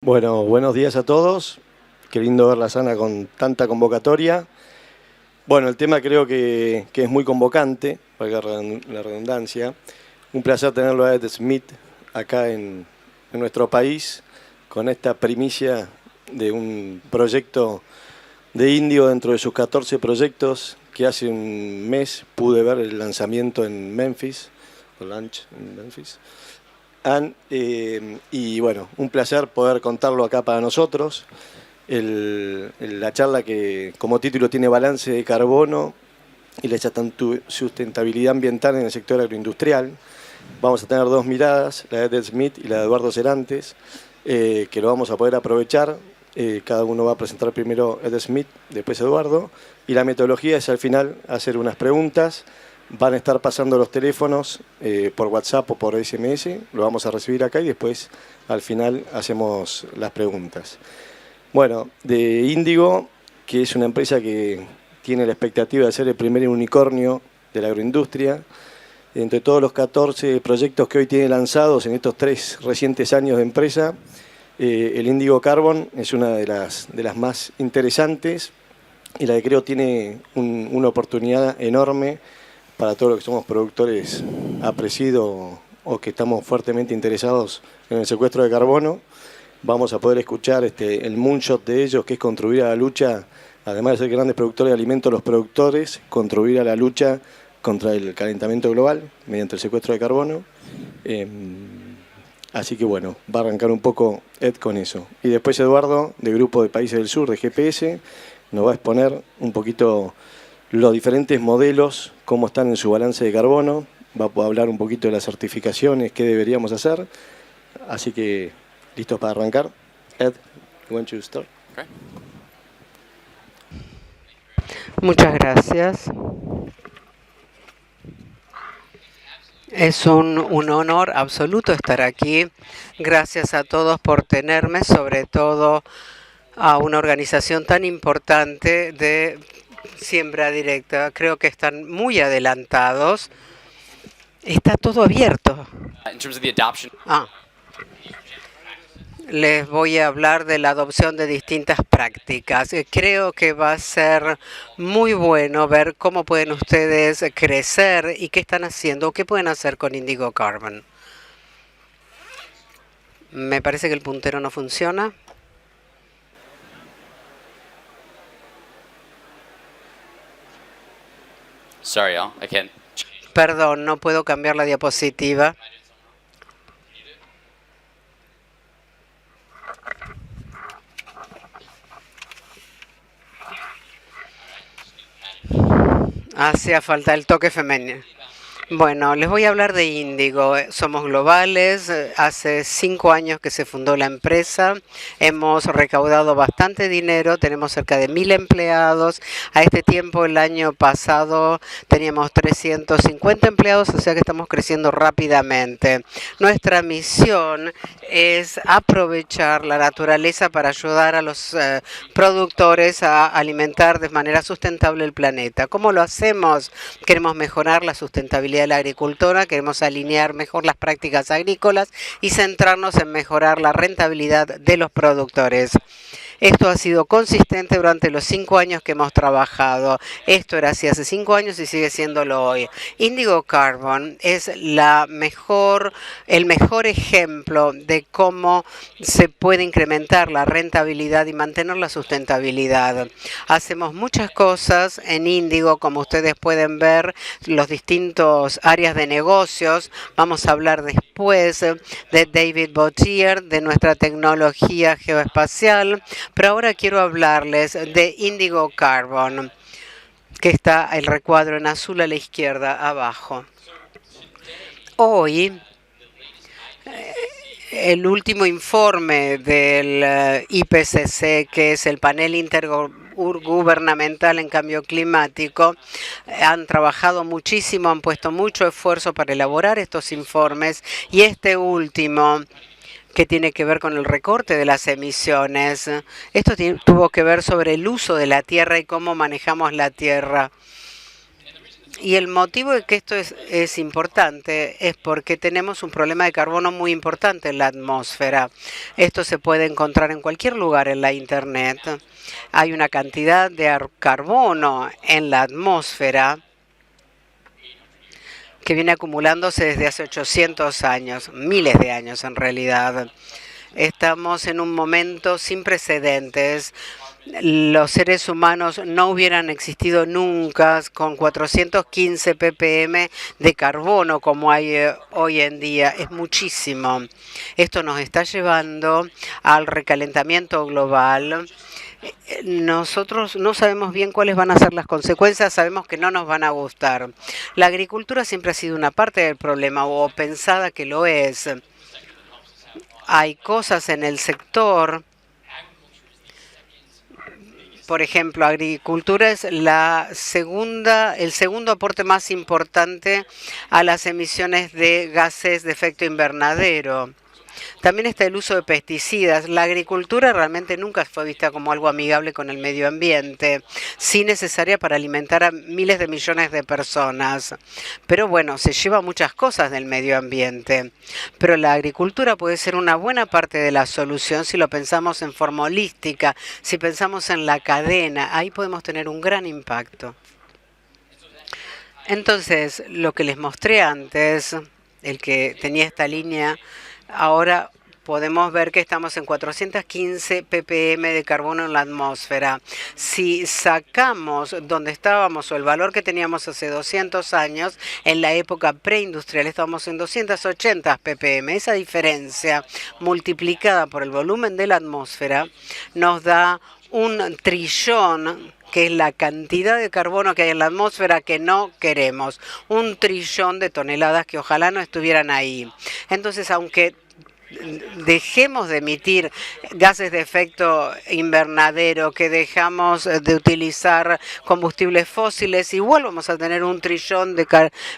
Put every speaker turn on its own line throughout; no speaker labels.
Bueno, buenos días a todos. Qué lindo ver la Sana con tanta convocatoria. Bueno, el tema creo que es muy convocante, valga la redundancia. Un placer tenerlo a Ed Smith acá en nuestro país, con esta primicia de un proyecto de Índigo dentro de sus 14 proyectos, que hace un mes pude ver el lanzamiento en Memphis, o launch en Memphis. Y bueno, un placer poder contarlo acá para nosotros. La charla que como título tiene balance de carbono y la sustentabilidad ambiental en el sector agroindustrial. Vamos a tener dos miradas, la de Ed Smith y la de Eduardo Serantes, que lo vamos a poder aprovechar. Cada uno va a presentar primero Ed Smith, después Eduardo, y la metodología es al final hacer unas preguntas. Van a estar pasando los teléfonos por WhatsApp o por SMS, lo vamos a recibir acá y después al final hacemos las preguntas. Bueno, de Índigo, que es una empresa que tiene la expectativa de ser el primer unicornio de la agroindustria. Entre todos los 14 proyectos que hoy tiene lanzados en estos 3 recientes años de empresa, el Índigo Carbon es una de las más interesantes y la que creo tiene una oportunidad enorme para todos los que somos productores apreciados o que estamos fuertemente interesados en el secuestro de carbono. Vamos a poder escuchar el moonshot de ellos, que es contribuir a la lucha, además de ser grandes productores de alimentos, los productores, contribuir a la lucha contra el calentamiento global mediante el secuestro de carbono. Así que bueno, va a arrancar un poco Ed con eso. Y después Eduardo, de Grupo de Países del Sur, de GPS, nos va a exponer un poquito los diferentes modelos, cómo están en su balance de carbono. Va a hablar un poquito de las certificaciones, qué deberíamos hacer. Así que, ¿listos para arrancar? Ed, you want to start?
Okay.
Muchas gracias. Es un honor absoluto estar aquí. Gracias a todos por tenerme, sobre todo a una organización tan importante de siembra directa. Creo que están muy adelantados. Está todo abierto.
In terms of the adoption,
Les voy a hablar de la adopción de distintas prácticas. Creo que va a ser muy bueno ver cómo pueden ustedes crecer y qué están haciendo o qué pueden hacer con Índigo Carbon. Me parece que el puntero no funciona.
sorry, y'all, I can't.
Perdón, no puedo cambiar la diapositiva. Hacía falta el toque femenino. Bueno, les voy a hablar de Índigo. Somos globales. Hace 5 años que se fundó la empresa. Hemos recaudado bastante dinero. Tenemos cerca de 1.000 empleados. A este tiempo, el año pasado, teníamos 350 empleados, o sea que estamos creciendo rápidamente. Nuestra misión es aprovechar la naturaleza para ayudar a los productores a alimentar de manera sustentable el planeta. ¿Cómo lo hacemos? Queremos mejorar la sustentabilidad de la agricultura, queremos alinear mejor las prácticas agrícolas y centrarnos en mejorar la rentabilidad de los productores. Esto ha sido consistente durante los 5 años que hemos trabajado. Esto era así hace 5 años y sigue siéndolo hoy. Índigo Carbon es el mejor ejemplo de cómo se puede incrementar la rentabilidad y mantener la sustentabilidad. Hacemos muchas cosas en Índigo, como ustedes pueden ver, los distintos áreas de negocios. Vamos a hablar después de David Boutier, de nuestra tecnología geoespacial. Pero ahora quiero hablarles de Índigo Carbon, que está el recuadro en azul a la izquierda abajo. Hoy, el último informe del IPCC, que es el panel intergubernamental en cambio climático, han trabajado muchísimo, han puesto mucho esfuerzo para elaborar estos informes, y este último, que tiene que ver con el recorte de las emisiones. Esto tuvo que ver sobre el uso de la tierra y cómo manejamos la tierra. Y el motivo de que esto es importante es porque tenemos un problema de carbono muy importante en la atmósfera. Esto se puede encontrar en cualquier lugar en la Internet. Hay una cantidad de carbono en la atmósfera que viene acumulándose desde hace 800 años, miles de años en realidad. Estamos en un momento sin precedentes. Los seres humanos no hubieran existido nunca con 415 ppm de carbono como hay hoy en día. Es muchísimo. Esto nos está llevando al recalentamiento global. Nosotros no sabemos bien cuáles van a ser las consecuencias, sabemos que no nos van a gustar. La agricultura siempre ha sido una parte del problema, o pensada que lo es. Hay cosas en el sector. Por ejemplo, agricultura es el segundo aporte más importante a las emisiones de gases de efecto invernadero. También está el uso de pesticidas. La agricultura realmente nunca fue vista como algo amigable con el medio ambiente, sí necesaria para alimentar a miles de millones de personas. Pero bueno, se lleva muchas cosas del medio ambiente. Pero la agricultura puede ser una buena parte de la solución si lo pensamos en forma holística, si pensamos en la cadena. Ahí podemos tener un gran impacto. Entonces, lo que les mostré antes, el que tenía esta línea, ahora podemos ver que estamos en 415 ppm de carbono en la atmósfera. Si sacamos donde estábamos o el valor que teníamos hace 200 años, en la época preindustrial estábamos en 280 ppm. Esa diferencia multiplicada por el volumen de la atmósfera nos da 1 trillón, que es la cantidad de carbono que hay en la atmósfera que no queremos. 1 trillón de toneladas que ojalá no estuvieran ahí. Entonces, aunque dejemos de emitir gases de efecto invernadero, que dejamos de utilizar combustibles fósiles, igual vamos a tener 1 trillón de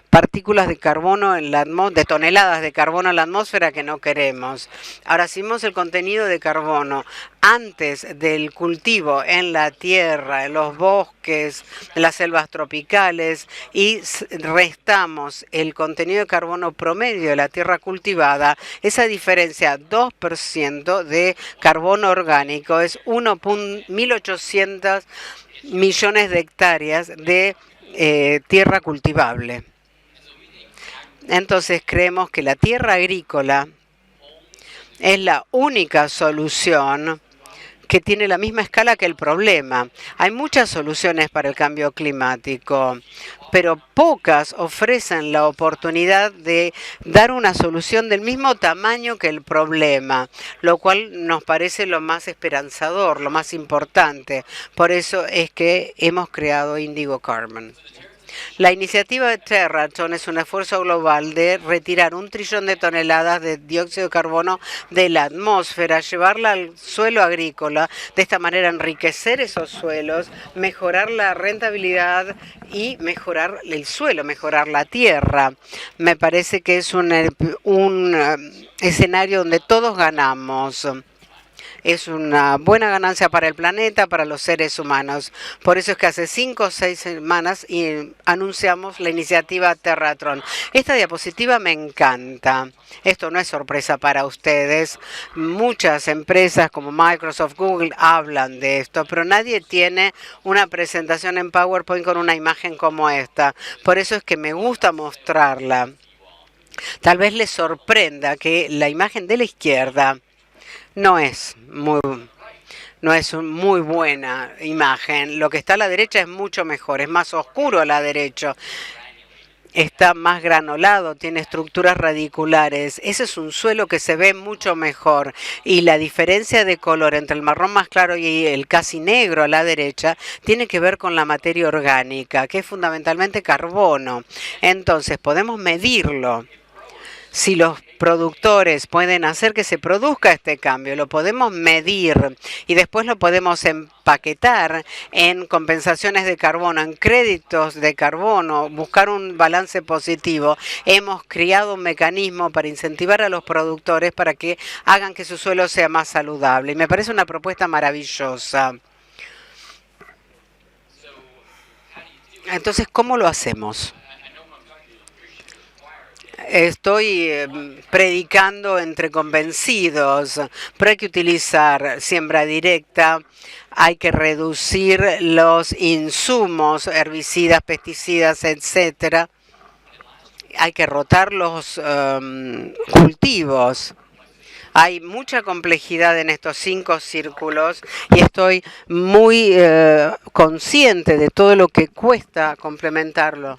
partículas de carbono en la de toneladas de carbono en la atmósfera que no queremos. Ahora, si vemos el contenido de carbono antes del cultivo en la tierra, en los bosques, en las selvas tropicales, y restamos el contenido de carbono promedio de la tierra cultivada, esa diferencia 2% de carbono orgánico es 1.1800 millones de hectáreas de tierra cultivable. Entonces creemos que la tierra agrícola es la única solución que tiene la misma escala que el problema. Hay muchas soluciones para el cambio climático, pero pocas ofrecen la oportunidad de dar una solución del mismo tamaño que el problema, lo cual nos parece lo más esperanzador, lo más importante. Por eso es que hemos creado Indigo Carbon. La iniciativa de Terraton es un esfuerzo global de retirar 1 trillón de toneladas de dióxido de carbono de la atmósfera, llevarla al suelo agrícola, de esta manera enriquecer esos suelos, mejorar la rentabilidad y mejorar el suelo, mejorar la tierra. Me parece que es un escenario donde todos ganamos. Es una buena ganancia para el planeta, para los seres humanos. Por eso es que hace 5 o 6 semanas anunciamos la iniciativa Terratron. Esta diapositiva me encanta. Esto no es sorpresa para ustedes. Muchas empresas como Microsoft, Google hablan de esto, pero nadie tiene una presentación en PowerPoint con una imagen como esta. Por eso es que me gusta mostrarla. Tal vez les sorprenda que la imagen de la izquierda no es muy buena imagen. Lo que está a la derecha es mucho mejor, es más oscuro a la derecha. Está más granulado, tiene estructuras radiculares. Ese es un suelo que se ve mucho mejor. Y la diferencia de color entre el marrón más claro y el casi negro a la derecha tiene que ver con la materia orgánica, que es fundamentalmente carbono. Entonces, podemos medirlo. Si los productores pueden hacer que se produzca este cambio, lo podemos medir y después lo podemos empaquetar en compensaciones de carbono, en créditos de carbono, buscar un balance positivo. Hemos creado un mecanismo para incentivar a los productores para que hagan que su suelo sea más saludable. Y me parece una propuesta maravillosa. Entonces, ¿cómo lo hacemos? Estoy predicando entre convencidos, pero hay que utilizar siembra directa, hay que reducir los insumos, herbicidas, pesticidas, etcétera. Hay que rotar los cultivos. Hay mucha complejidad en estos 5 círculos y estoy muy consciente de todo lo que cuesta complementarlo.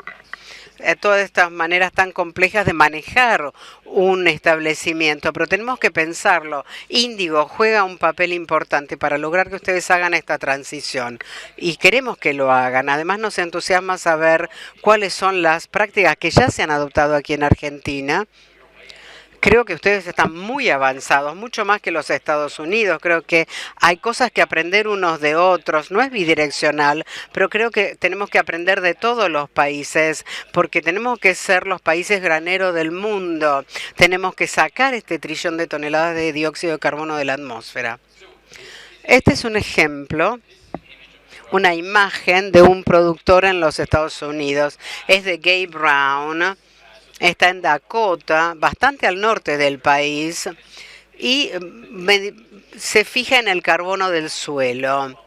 Todas estas maneras tan complejas de manejar un establecimiento, pero tenemos que pensarlo. Índigo juega un papel importante para lograr que ustedes hagan esta transición y queremos que lo hagan. Además nos entusiasma saber cuáles son las prácticas que ya se han adoptado aquí en Argentina. Creo que ustedes están muy avanzados, mucho más que los Estados Unidos. Creo que hay cosas que aprender unos de otros. No es bidireccional, pero creo que tenemos que aprender de todos los países, porque tenemos que ser los países graneros del mundo. Tenemos que sacar este trillón de toneladas de dióxido de carbono de la atmósfera. Este es un ejemplo. Una imagen de un productor en los Estados Unidos. Es de Gabe Brown. Está en Dakota, bastante al norte del país, y se fija en el carbono del suelo.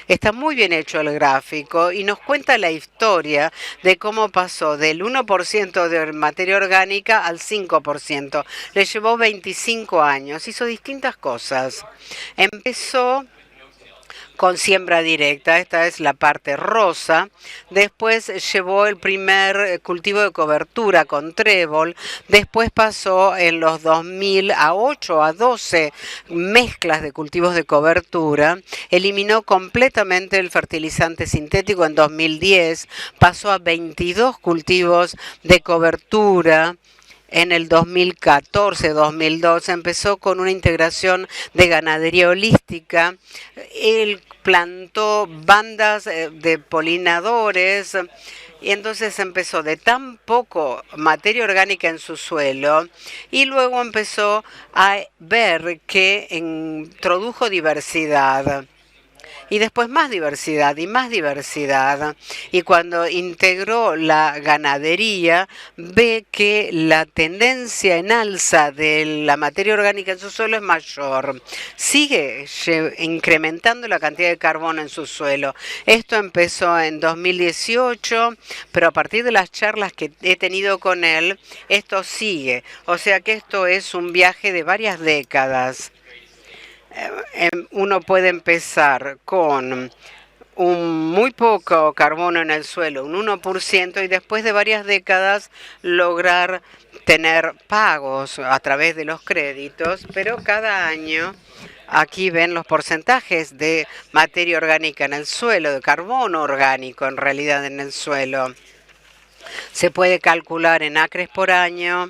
Está muy bien hecho el gráfico y nos cuenta la historia de cómo pasó del 1% de materia orgánica al 5%. Le llevó 25 años, hizo distintas cosas. Empezó con siembra directa, esta es la parte rosa. Después llevó el primer cultivo de cobertura con trébol. Después pasó en los 2000 a 8 a 12 mezclas de cultivos de cobertura. Eliminó completamente el fertilizante sintético en 2010. Pasó a 22 cultivos de cobertura. En el 2014-2012 empezó con una integración de ganadería holística. Él plantó bandas de polinadores y entonces empezó de tan poco materia orgánica en su suelo y luego empezó a ver que introdujo diversidad. Y después más diversidad y más diversidad. Y cuando integró la ganadería, ve que la tendencia en alza de la materia orgánica en su suelo es mayor. Sigue incrementando la cantidad de carbono en su suelo. Esto empezó en 2018, pero a partir de las charlas que he tenido con él, esto sigue. O sea que esto es un viaje de varias décadas. Uno puede empezar con un muy poco carbono en el suelo, un 1%, y después de varias décadas lograr tener pagos a través de los créditos, pero cada año aquí ven los porcentajes de materia orgánica en el suelo, de carbono orgánico en realidad en el suelo. Se puede calcular en acres por año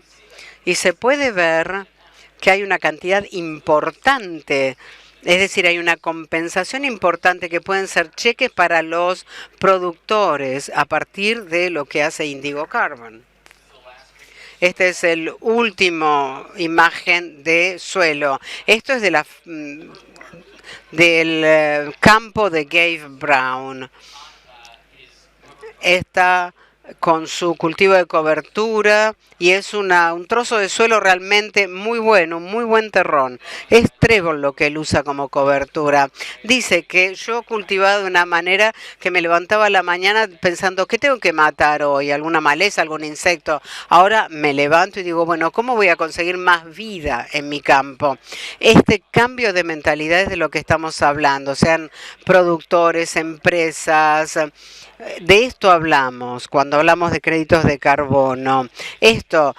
y se puede ver que hay una cantidad importante, es decir, hay una compensación importante que pueden ser cheques para los productores a partir de lo que hace Indigo Carbon. Este es el último imagen de suelo. Esto es de del campo de Gabe Brown. Está con su cultivo de cobertura y es un trozo de suelo realmente muy bueno, un muy buen terrón. Es trébol lo que él usa como cobertura. Dice que yo cultivaba de una manera que me levantaba a la mañana pensando, ¿qué tengo que matar hoy? ¿Alguna maleza, algún insecto? Ahora me levanto y digo, bueno, ¿cómo voy a conseguir más vida en mi campo? Este cambio de mentalidad es de lo que estamos hablando, sean productores, empresas. De esto hablamos cuando hablamos de créditos de carbono. Esto,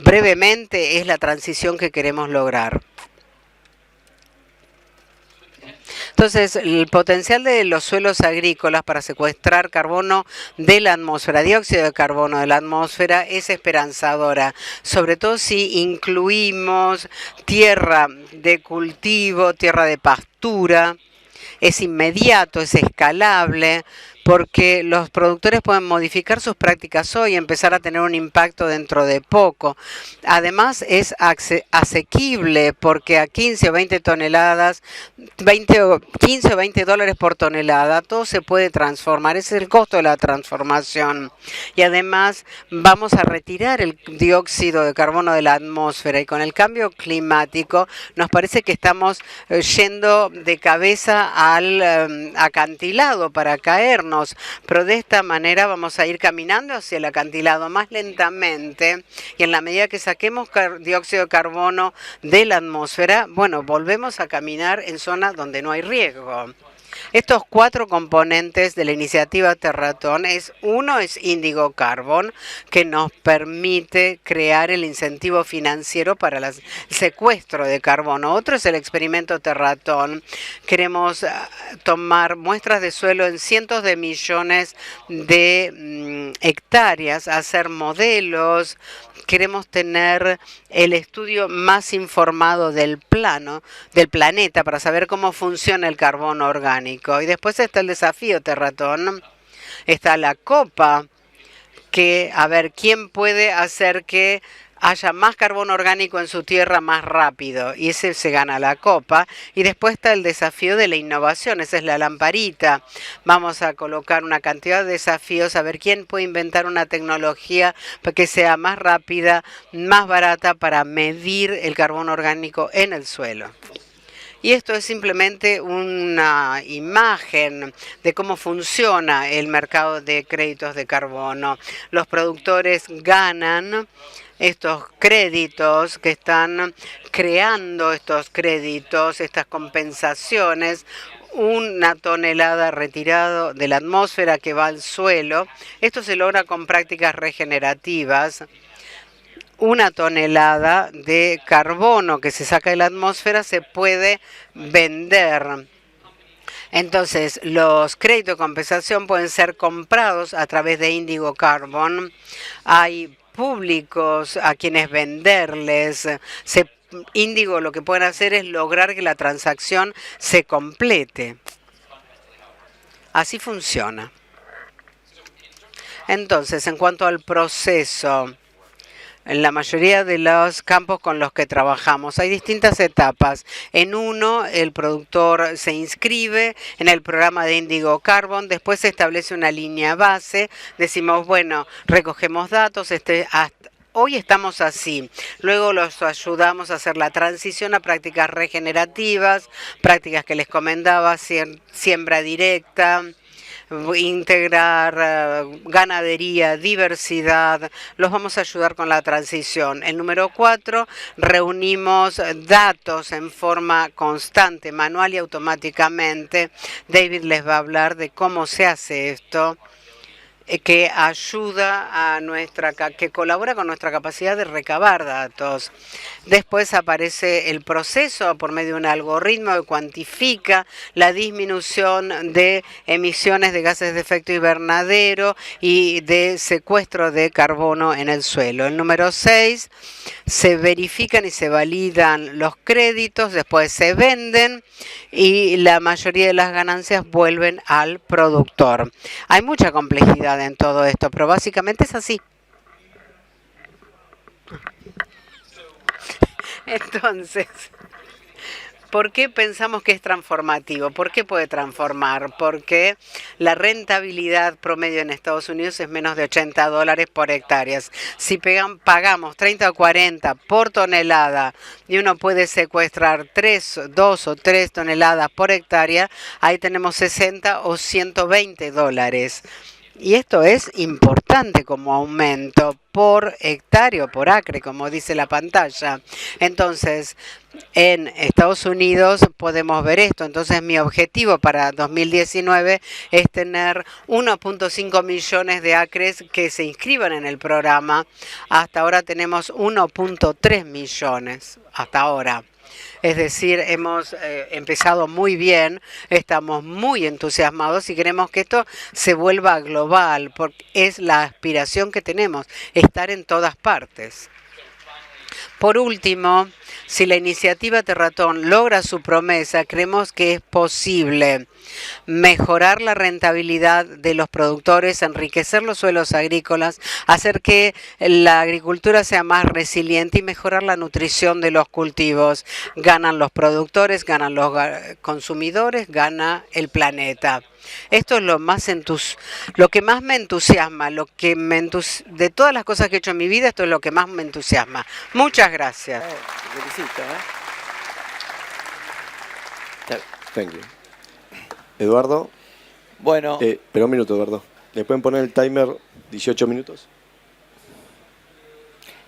brevemente, es la transición que queremos lograr. Entonces, el potencial de los suelos agrícolas para secuestrar carbono de la atmósfera, dióxido de carbono de la atmósfera, es esperanzadora, sobre todo si incluimos tierra de cultivo, tierra de pastura. Es inmediato, es escalable, porque los productores pueden modificar sus prácticas hoy y empezar a tener un impacto dentro de poco. Además, es asequible porque a 15 o 20 toneladas, 15 o 20 dólares por tonelada, todo se puede transformar. Ese es el costo de la transformación. Y además, vamos a retirar el dióxido de carbono de la atmósfera y con el cambio climático nos parece que estamos yendo de cabeza al acantilado para caernos, pero de esta manera vamos a ir caminando hacia el acantilado más lentamente y en la medida que saquemos dióxido de carbono de la atmósfera, bueno, volvemos a caminar en zonas donde no hay riesgo. Estos 4 componentes de la iniciativa Terratón uno es Indigo Carbon, que nos permite crear el incentivo financiero para el secuestro de carbono. Otro es el experimento Terratón. Queremos tomar muestras de suelo en cientos de millones de hectáreas, hacer modelos. Queremos tener el estudio más informado del planeta para saber cómo funciona el carbono orgánico. Y después está el desafío Terratón, está la copa, que a ver quién puede hacer que haya más carbono orgánico en su tierra más rápido, y ese se gana la copa. Y después está el desafío de la innovación, esa es la lamparita. Vamos a colocar una cantidad de desafíos, a ver quién puede inventar una tecnología que sea más rápida, más barata para medir el carbono orgánico en el suelo. Y esto es simplemente una imagen de cómo funciona el mercado de créditos de carbono. Los productores ganan estos créditos, que están creando estos créditos, estas compensaciones, una tonelada retirado de la atmósfera que va al suelo. Esto se logra con prácticas regenerativas. Una tonelada de carbono que se saca de la atmósfera se puede vender. Entonces, los créditos de compensación pueden ser comprados a través de Indigo Carbon. Hay públicos a quienes venderles. Indigo lo que pueden hacer es lograr que la transacción se complete. Así funciona. Entonces, en cuanto al proceso, en la mayoría de los campos con los que trabajamos hay distintas etapas. En uno, el productor se inscribe en el programa de Indigo Carbon, después se establece una línea base, decimos, bueno, recogemos datos, hoy estamos así. Luego los ayudamos a hacer la transición a prácticas regenerativas, prácticas que les comentaba, siembra directa, integrar ganadería, diversidad. Los vamos a ayudar con la transición. El número 4, reunimos datos en forma constante, manual y automáticamente. David les va a hablar de cómo se hace esto, que ayuda a que colabora con nuestra capacidad de recabar datos. Después aparece el proceso por medio de un algoritmo que cuantifica la disminución de emisiones de gases de efecto invernadero y de secuestro de carbono en el suelo. El número 6, se verifican y se validan los créditos, después se venden y la mayoría de las ganancias vuelven al productor. Hay mucha complejidad en todo esto, pero básicamente es así. Entonces, ¿por qué pensamos que es transformativo? ¿Por qué puede transformar? Porque la rentabilidad promedio en Estados Unidos es menos de $80 por hectárea. Si pagamos 30 o 40 por tonelada y uno puede secuestrar 2 o 3 toneladas por hectárea, ahí tenemos 60 o 120 dólares. Y esto es importante como aumento por hectárea o por acre, como dice la pantalla. Entonces, en Estados Unidos podemos ver esto. Entonces, mi objetivo para 2019 es tener 1.5 millones de acres que se inscriban en el programa. Hasta ahora tenemos 1.3 millones. Hasta ahora. Es decir, hemos empezado muy bien, estamos muy entusiasmados y queremos que esto se vuelva global, porque es la aspiración que tenemos, estar en todas partes. Por último, si la iniciativa Terratón logra su promesa, creemos que es posible mejorar la rentabilidad de los productores, enriquecer los suelos agrícolas, hacer que la agricultura sea más resiliente y mejorar la nutrición de los cultivos. Ganan los productores, ganan los consumidores, gana el planeta. Esto es lo que más me entusiasma, de todas las cosas que he hecho en mi vida, esto es lo que más me entusiasma. Muchas gracias.
Te felicito,
Thank you. Eduardo.
Bueno.
Pero un minuto, Eduardo. ¿Le pueden poner el timer 18 minutos?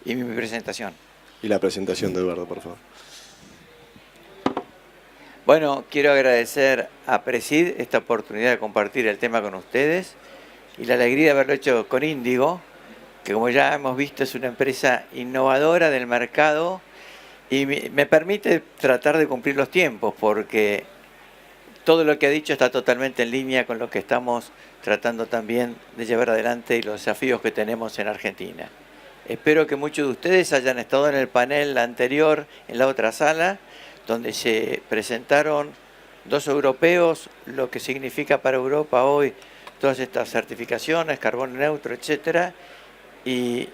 Y mi presentación.
Y la presentación de Eduardo, por favor.
Bueno, quiero agradecer a Presid esta oportunidad de compartir el tema con ustedes y la alegría de haberlo hecho con Índigo, que como ya hemos visto es una empresa innovadora del mercado y me permite tratar de cumplir los tiempos porque todo lo que ha dicho está totalmente en línea con lo que estamos tratando también de llevar adelante y los desafíos que tenemos en Argentina. Espero que muchos de ustedes hayan estado en el panel anterior, en la otra sala, donde se presentaron 2 europeos, lo que significa para Europa hoy todas estas certificaciones, carbono neutro, etcétera, y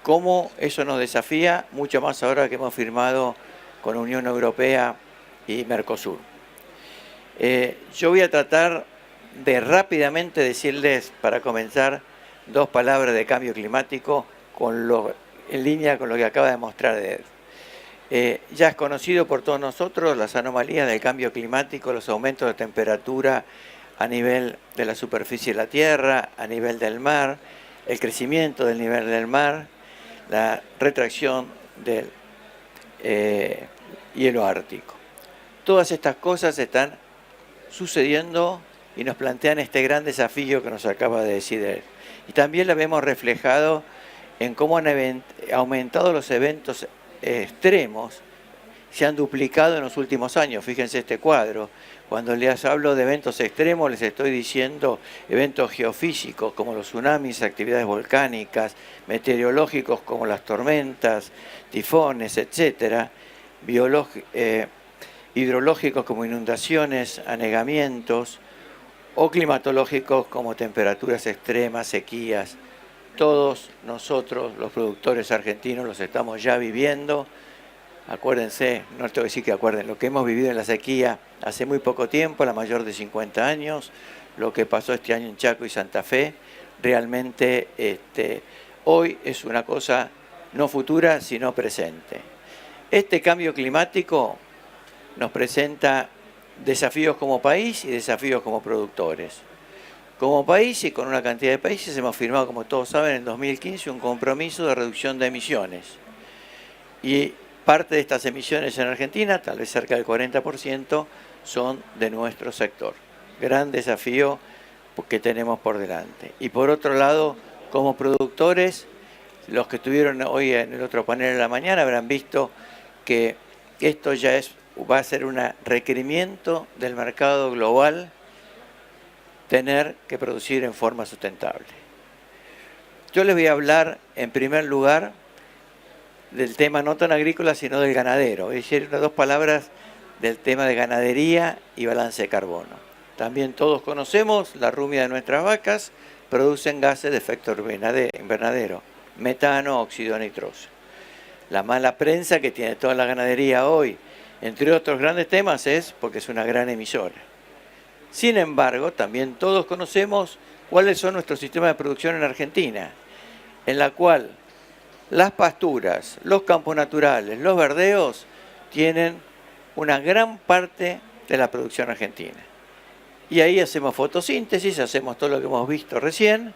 cómo eso nos desafía, mucho más ahora que hemos firmado con Unión Europea y Mercosur. Yo voy a tratar de rápidamente decirles, para comenzar, 2 palabras de cambio climático en línea con lo que acaba de mostrar Ed. Ya es conocido por todos nosotros las anomalías del cambio climático, los aumentos de temperatura a nivel de la superficie de la Tierra, a nivel del mar, el crecimiento del nivel del mar, la retracción del hielo ártico. Todas estas cosas están sucediendo y nos plantean este gran desafío que nos acaba de decir él. Y también lo vemos reflejado en cómo han aumentado los eventos extremos, se han duplicado en los últimos años. Fíjense este cuadro. Cuando les hablo de eventos extremos, les estoy diciendo eventos geofísicos como los tsunamis, actividades volcánicas, meteorológicos como las tormentas, tifones, etcétera, hidrológicos como inundaciones, anegamientos, o climatológicos como temperaturas extremas, sequías. Todos nosotros, los productores argentinos, los estamos ya viviendo. Acuérdense, no les tengo que decir que acuerden, lo que hemos vivido en la sequía hace muy poco tiempo, la mayor de 50 años, lo que pasó este año en Chaco y Santa Fe, realmente hoy es una cosa no futura, sino presente. Este cambio climático nos presenta desafíos como país y desafíos como productores. Como país y con una cantidad de países hemos firmado, como todos saben, en 2015 un compromiso de reducción de emisiones. Y parte de estas emisiones en Argentina, tal vez cerca del 40%, son de nuestro sector. Gran desafío que tenemos por delante. Y por otro lado, como productores, los que estuvieron hoy en el otro panel de la mañana habrán visto que esto ya va a ser un requerimiento del mercado global tener que producir en forma sustentable. Yo les voy a hablar en primer lugar del tema no tan agrícola sino del ganadero. Voy a decir unas 2 palabras del tema de ganadería y balance de carbono. También todos conocemos la rumia de nuestras vacas, producen gases de efecto invernadero, metano, óxido nitroso. La mala prensa que tiene toda la ganadería hoy, entre otros grandes temas, es porque es una gran emisora. Sin embargo, también todos conocemos cuáles son nuestros sistemas de producción en Argentina, en la cual las pasturas, los campos naturales, los verdeos tienen una gran parte de la producción argentina. Y ahí hacemos fotosíntesis, hacemos todo lo que hemos visto recién,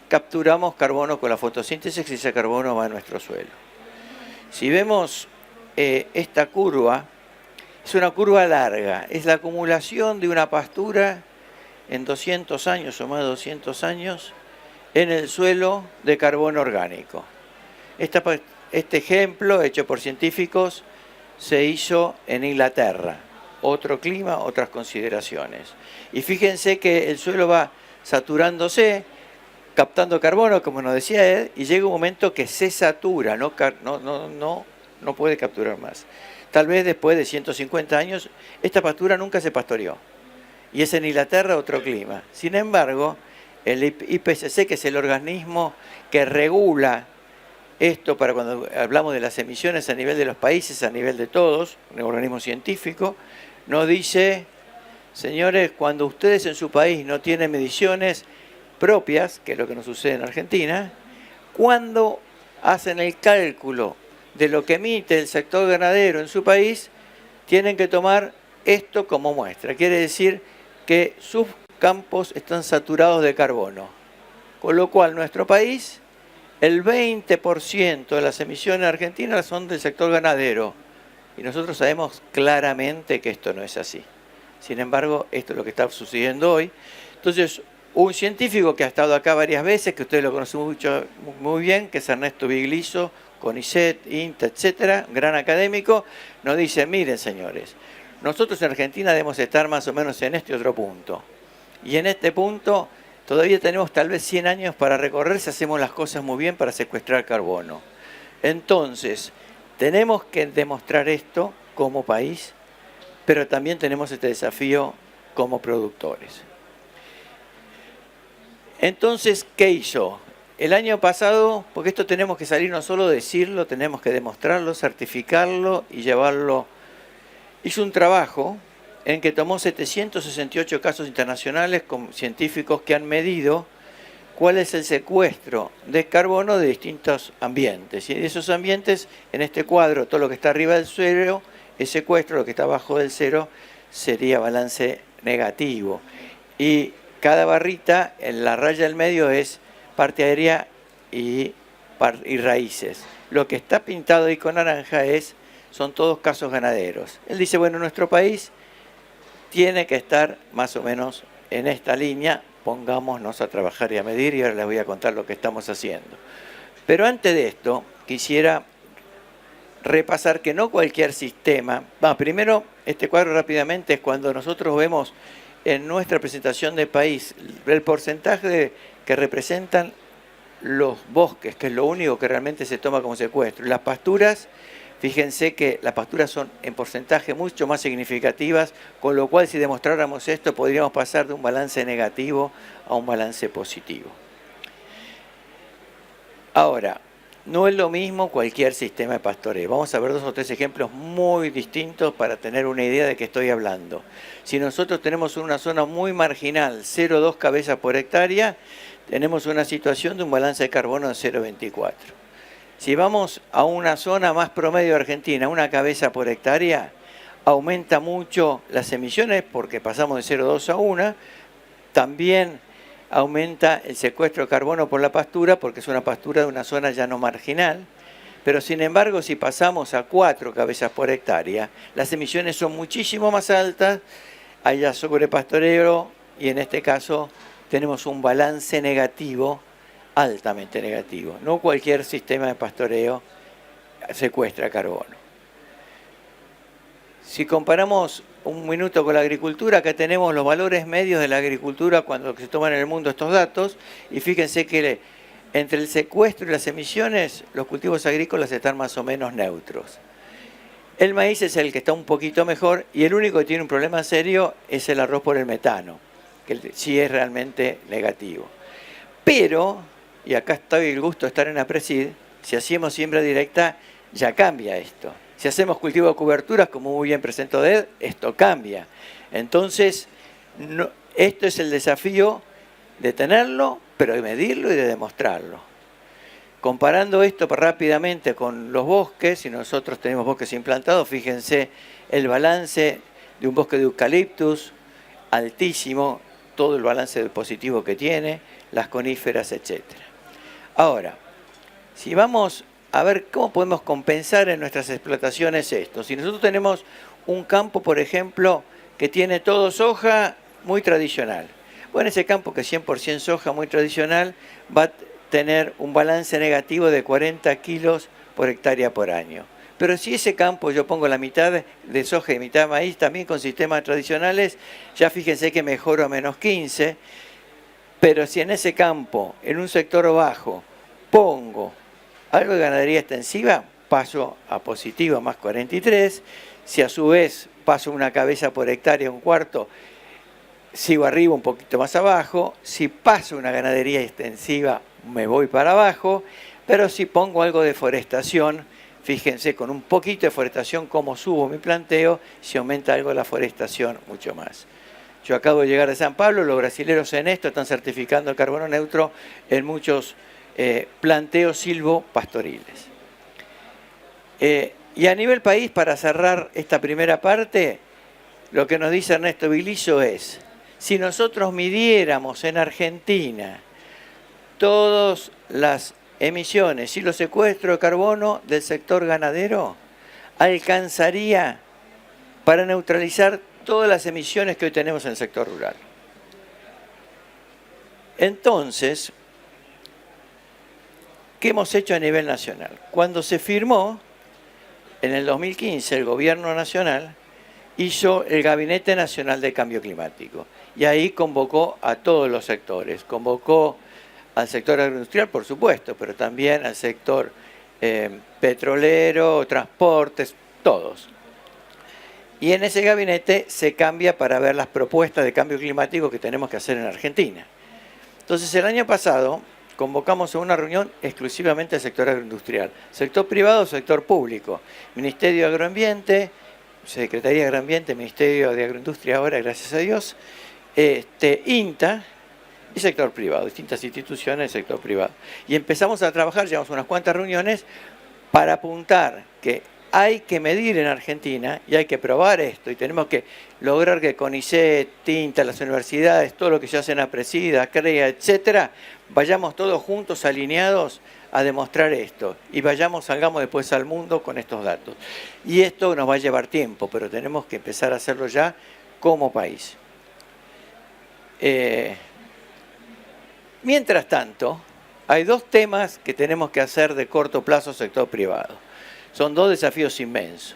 capturamos carbono con la fotosíntesis y ese carbono va a nuestro suelo. Si vemos esta curva, es una curva larga, es la acumulación de una pastura en 200 años o más de 200 años en el suelo de carbono orgánico. Este ejemplo, hecho por científicos, se hizo en Inglaterra. Otro clima, otras consideraciones. Y fíjense que el suelo va saturándose captando carbono, como nos decía Ed, y llega un momento que se satura, no puede capturar más. Tal vez después de 150 años, esta pastura nunca se pastoreó. Y es en Inglaterra otro clima. Sin embargo, el IPCC, que es el organismo que regula esto para cuando hablamos de las emisiones a nivel de los países, a nivel de todos, un organismo científico, nos dice, señores, cuando ustedes en su país no tienen mediciones propias, que es lo que nos sucede en Argentina, cuando hacen el cálculo de lo que emite el sector ganadero en su país, tienen que tomar esto como muestra. Quiere decir que sus campos están saturados de carbono. Con lo cual, nuestro país, el 20% de las emisiones argentinas son del sector ganadero. Y nosotros sabemos claramente que esto no es así. Sin embargo, esto es lo que está sucediendo hoy. Entonces, un científico que ha estado acá varias veces, que ustedes lo conocen muy bien, que es Ernesto Bigliso, CONICET, INTA, etcétera, un gran académico, nos dice, miren señores, nosotros en Argentina debemos estar más o menos en este otro punto. Y en este punto todavía tenemos tal vez 100 años para recorrer si hacemos las cosas muy bien para secuestrar carbono. Entonces, tenemos que demostrar esto como país, pero también tenemos este desafío como productores. Entonces, ¿qué hizo? El año pasado, porque esto tenemos que salir no solo decirlo, tenemos que demostrarlo, certificarlo y llevarlo. Hizo un trabajo en que tomó 768 casos internacionales con científicos que han medido cuál es el secuestro de carbono de distintos ambientes. Y de esos ambientes, en este cuadro, todo lo que está arriba del cero es secuestro, lo que está abajo del cero sería balance negativo. Y cada barrita, en la raya del medio, es parte aérea y raíces. Lo que está pintado ahí con naranja son todos casos ganaderos. Él dice, bueno, nuestro país tiene que estar más o menos en esta línea, pongámonos a trabajar y a medir, y ahora les voy a contar lo que estamos haciendo. Pero antes de esto, quisiera repasar que no cualquier sistema... primero, este cuadro rápidamente es cuando nosotros vemos en nuestra presentación de país el porcentaje que representan los bosques, que es lo único que realmente se toma como secuestro. Las pasturas, fíjense que las pasturas son en porcentaje mucho más significativas, con lo cual si demostráramos esto podríamos pasar de un balance negativo a un balance positivo. Ahora, no es lo mismo cualquier sistema de pastoreo. Vamos a ver 2 o 3 ejemplos muy distintos para tener una idea de qué estoy hablando. Si nosotros tenemos una zona muy marginal, 0,2 cabezas por hectárea, tenemos una situación de un balance de carbono de 0,24. Si vamos a una zona más promedio de Argentina, 1 cabeza por hectárea, aumenta mucho las emisiones porque pasamos de 0,2 a 1. También aumenta el secuestro de carbono por la pastura porque es una pastura de una zona ya no marginal. Pero sin embargo, si pasamos a 4 cabezas por hectárea, las emisiones son muchísimo más altas, hay ya sobrepastoreo y en este caso tenemos un balance negativo, altamente negativo. No cualquier sistema de pastoreo secuestra carbono. Si comparamos un minuto con la agricultura, acá tenemos los valores medios de la agricultura cuando se toman en el mundo estos datos, y fíjense que entre el secuestro y las emisiones, los cultivos agrícolas están más o menos neutros. El maíz es el que está un poquito mejor, y el único que tiene un problema serio es el arroz por el metano, que sí es realmente negativo. Pero, y acá está el gusto de estar en APRESID, si hacemos siembra directa, ya cambia esto. Si hacemos cultivo de coberturas, como muy bien presentó Ed, esto cambia. Entonces, esto es el desafío de tenerlo, pero de medirlo y de demostrarlo. Comparando esto rápidamente con los bosques, si nosotros tenemos bosques implantados, fíjense el balance de un bosque de eucaliptus, altísimo, todo el balance positivo que tiene, las coníferas, etc. Ahora, si vamos a ver cómo podemos compensar en nuestras explotaciones esto. Si nosotros tenemos un campo, por ejemplo, que tiene todo soja muy tradicional. Bueno, ese campo que es 100% soja muy tradicional va a tener un balance negativo de 40 kilos por hectárea por año. Pero si ese campo yo pongo la mitad de soja y mitad de maíz, también con sistemas tradicionales, ya fíjense que mejoro a menos 15. Pero si en ese campo, en un sector bajo, pongo algo de ganadería extensiva, paso a positivo más 43. Si a su vez paso una cabeza por hectárea, un cuarto, sigo arriba un poquito más abajo. Si paso una ganadería extensiva, me voy para abajo. Pero si pongo algo de forestación, fíjense, con un poquito de forestación, cómo subo mi planteo, si aumenta algo la forestación, mucho más. Yo acabo de llegar de San Pablo, los brasileños en esto están certificando el carbono neutro en muchos planteos silvopastoriles. Y a nivel país, para cerrar esta primera parte, lo que nos dice Ernesto Viliso es, si nosotros midiéramos en Argentina todas las emisiones y los secuestros de carbono del sector ganadero, alcanzaría para neutralizar todas las emisiones que hoy tenemos en el sector rural. Entonces, ¿qué hemos hecho a nivel nacional? Cuando se firmó, en el 2015, el Gobierno Nacional hizo el Gabinete Nacional de Cambio Climático y ahí convocó a todos los sectores. Convocó al sector agroindustrial, por supuesto, pero también al sector petrolero, transportes, todos. Y en ese gabinete se cambia para ver las propuestas de cambio climático que tenemos que hacer en Argentina. Entonces, el año pasado convocamos a una reunión exclusivamente del sector agroindustrial. Sector privado, sector público. Ministerio de Agroambiente, Secretaría de Agroambiente, Ministerio de Agroindustria ahora, gracias a Dios, INTA y sector privado, distintas instituciones del sector privado. Y empezamos a trabajar, llevamos unas cuantas reuniones, para apuntar que hay que medir en Argentina y hay que probar esto. Y tenemos que lograr que CONICET, INTA, las universidades, todo lo que se hace en APRESIDA, CREA, etcétera, vayamos todos juntos alineados a demostrar esto. Y salgamos después al mundo con estos datos. Y esto nos va a llevar tiempo, pero tenemos que empezar a hacerlo ya como país. Mientras tanto, hay dos temas que tenemos que hacer de corto plazo sector privado. Son dos desafíos inmensos.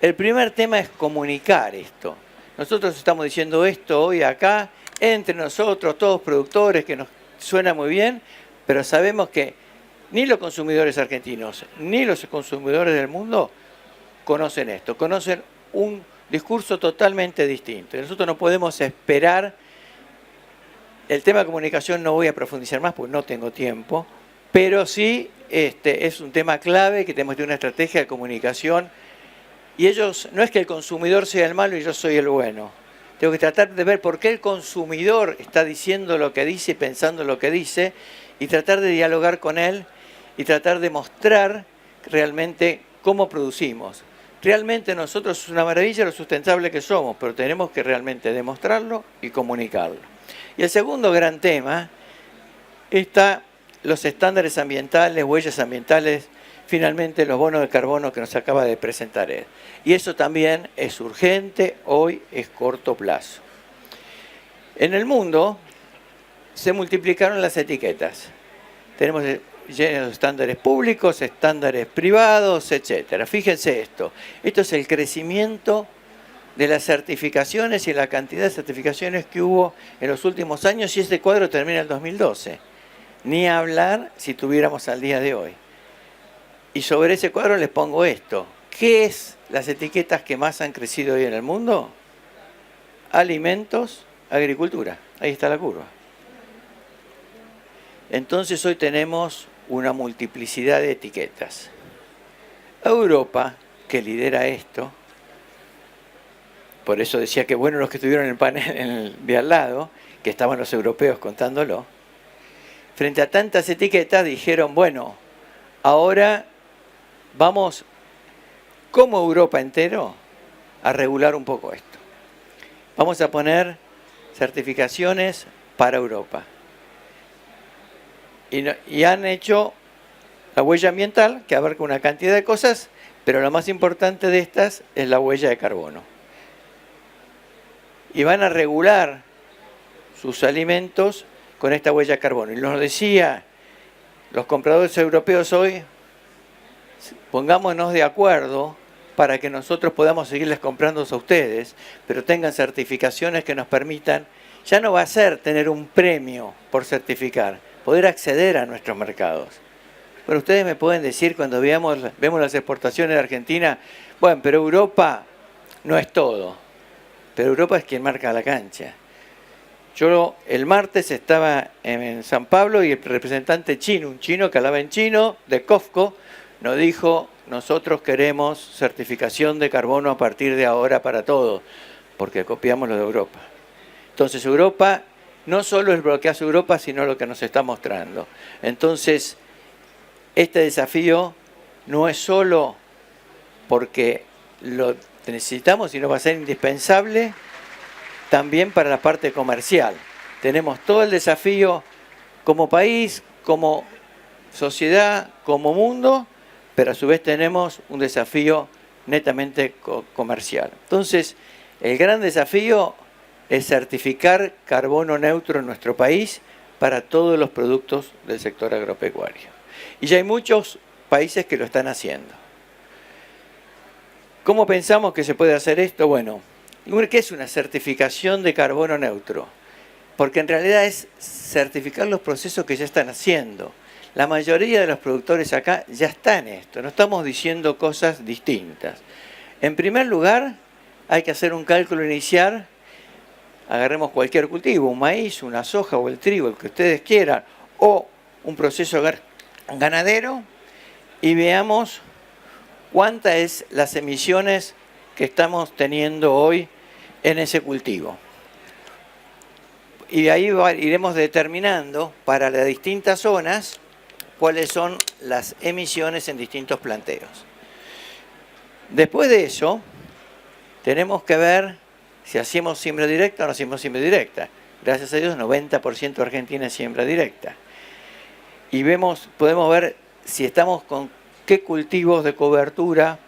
El primer tema es comunicar esto. Nosotros estamos diciendo esto hoy acá, entre nosotros, todos productores, que nos suena muy bien, pero sabemos que ni los consumidores argentinos, ni los consumidores del mundo conocen esto. Conocen un discurso totalmente distinto. Y nosotros no podemos esperar. El tema de comunicación no voy a profundizar más porque no tengo tiempo, pero sí es un tema clave que tenemos que tener una estrategia de comunicación. Y ellos, no es que el consumidor sea el malo y yo soy el bueno. Tengo que tratar de ver por qué el consumidor está diciendo lo que dice y pensando lo que dice, y tratar de dialogar con él y tratar de mostrar realmente cómo producimos. Realmente nosotros es una maravilla lo sustentable que somos, pero tenemos que realmente demostrarlo y comunicarlo. Y el segundo gran tema está los estándares ambientales, huellas ambientales, finalmente los bonos de carbono que nos acaba de presentar él. Y eso también es urgente, hoy es corto plazo. En el mundo se multiplicaron las etiquetas. Tenemos llenos de estándares públicos, estándares privados, etc. Fíjense esto. Esto es el crecimiento de las certificaciones y la cantidad de certificaciones que hubo en los últimos años, y este cuadro termina en el 2012. Ni hablar si tuviéramos al día de hoy. Y sobre ese cuadro les pongo esto. ¿Qué es las etiquetas que más han crecido hoy en el mundo? Alimentos, agricultura. Ahí está la curva. Entonces hoy tenemos una multiplicidad de etiquetas. Europa, que lidera esto, por eso decía que bueno los que estuvieron en el panel de al lado, que estaban los europeos contándolo, frente a tantas etiquetas dijeron, bueno, ahora vamos como Europa entero a regular un poco esto. Vamos a poner certificaciones para Europa. Y han hecho la huella ambiental, que abarca una cantidad de cosas, pero lo más importante de estas es la huella de carbono. Y van a regular sus alimentos con esta huella de carbono. Y nos decía, los compradores europeos hoy, pongámonos de acuerdo para que nosotros podamos seguirles comprando a ustedes, pero tengan certificaciones que nos permitan ya no va a ser tener un premio por certificar, poder acceder a nuestros mercados. Pero ustedes me pueden decir cuando vemos las exportaciones de Argentina, bueno, pero Europa no es todo, pero Europa es quien marca la cancha. Yo el martes estaba en San Pablo y el representante chino, un chino que hablaba en chino, de COFCO, nos dijo, nosotros queremos certificación de carbono a partir de ahora para todo, porque copiamos lo de Europa. Entonces Europa no solo es lo que hace Europa, sino lo que nos está mostrando. Entonces, este desafío no es solo porque lo necesitamos, sino va a ser indispensable también para la parte comercial. Tenemos todo el desafío como país, como sociedad, como mundo, pero a su vez tenemos un desafío netamente comercial. Entonces, el gran desafío es certificar carbono neutro en nuestro país para todos los productos del sector agropecuario. Y ya hay muchos países que lo están haciendo. ¿Cómo pensamos que se puede hacer esto? Bueno, ¿qué es una certificación de carbono neutro? Porque en realidad es certificar los procesos que ya están haciendo. La mayoría de los productores acá ya están en esto, no estamos diciendo cosas distintas. En primer lugar, hay que hacer un cálculo inicial, agarremos cualquier cultivo, un maíz, una soja o el trigo, el que ustedes quieran, o un proceso ganadero, y veamos cuántas es las emisiones que estamos teniendo hoy en ese cultivo. Y de ahí iremos determinando para las distintas zonas cuáles son las emisiones en distintos planteos. Después de eso, tenemos que ver si hacemos siembra directa o no hacemos siembra directa. Gracias a Dios, 90% de Argentina es siembra directa. Y podemos ver si estamos con qué cultivos de cobertura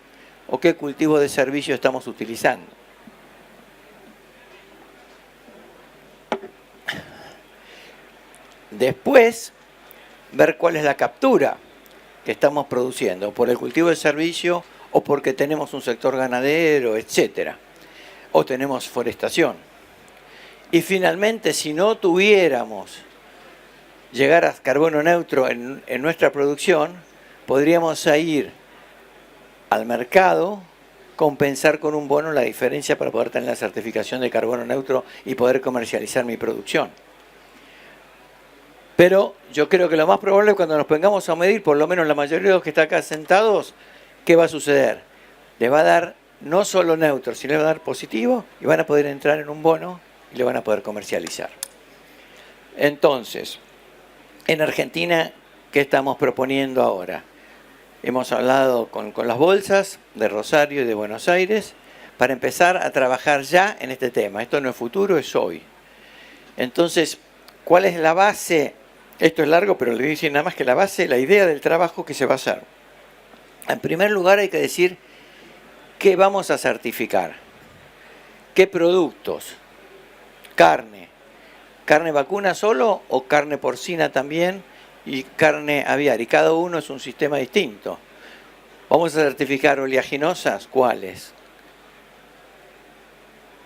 o qué cultivos de servicio estamos utilizando. Después, ver cuál es la captura que estamos produciendo, por el cultivo de servicio o porque tenemos un sector ganadero, etcétera, o tenemos forestación. Y finalmente, si no tuviéramos llegar a carbono neutro en nuestra producción, podríamos ir al mercado, compensar con un bono la diferencia para poder tener la certificación de carbono neutro y poder comercializar mi producción. Pero yo creo que lo más probable es cuando nos pongamos a medir, por lo menos la mayoría de los que están acá sentados, ¿qué va a suceder? Le va a dar no solo neutro, sino le va a dar positivo y van a poder entrar en un bono y le van a poder comercializar. Entonces, en Argentina, ¿qué estamos proponiendo ahora? Hemos hablado con las bolsas de Rosario y de Buenos Aires para empezar a trabajar ya en este tema. Esto no es futuro, es hoy. Entonces, ¿cuál es la base? Esto es largo, pero le voy a decir nada más que la base, la idea del trabajo que se va a hacer. En primer lugar hay que decir qué vamos a certificar, qué productos, carne vacuna solo o carne porcina también y carne aviar, y cada uno es un sistema distinto. Vamos a certificar oleaginosas, ¿cuáles?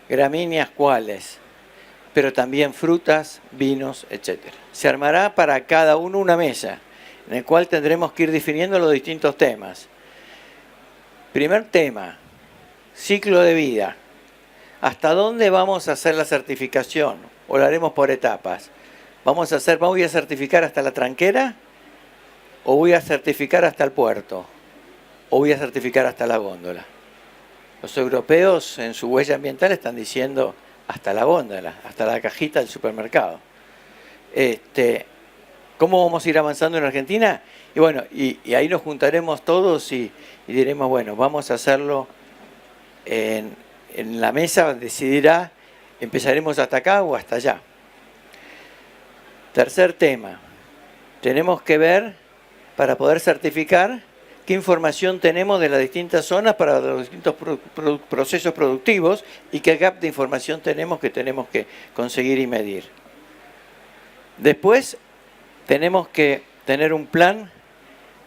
Gramíneas, ¿cuáles? Pero también frutas, vinos, etc. Se armará para cada uno una mesa, en el cual tendremos que ir definiendo los distintos temas. Primer tema, ciclo de vida. ¿Hasta dónde vamos a hacer la certificación? ¿O lo haremos por etapas? ¿Voy a certificar hasta la tranquera? ¿O voy a certificar hasta el puerto? ¿O voy a certificar hasta la góndola? Los europeos en su huella ambiental están diciendo hasta la góndola, hasta la cajita del supermercado. ¿Cómo vamos a ir avanzando en Argentina? Y bueno, y ahí nos juntaremos todos y diremos, bueno, vamos a hacerlo en la mesa, decidirá, empezaremos hasta acá o hasta allá. Tercer tema, tenemos que ver, para poder certificar, qué información tenemos de las distintas zonas para los distintos procesos productivos y qué gap de información tenemos que conseguir y medir. Después, tenemos que tener un plan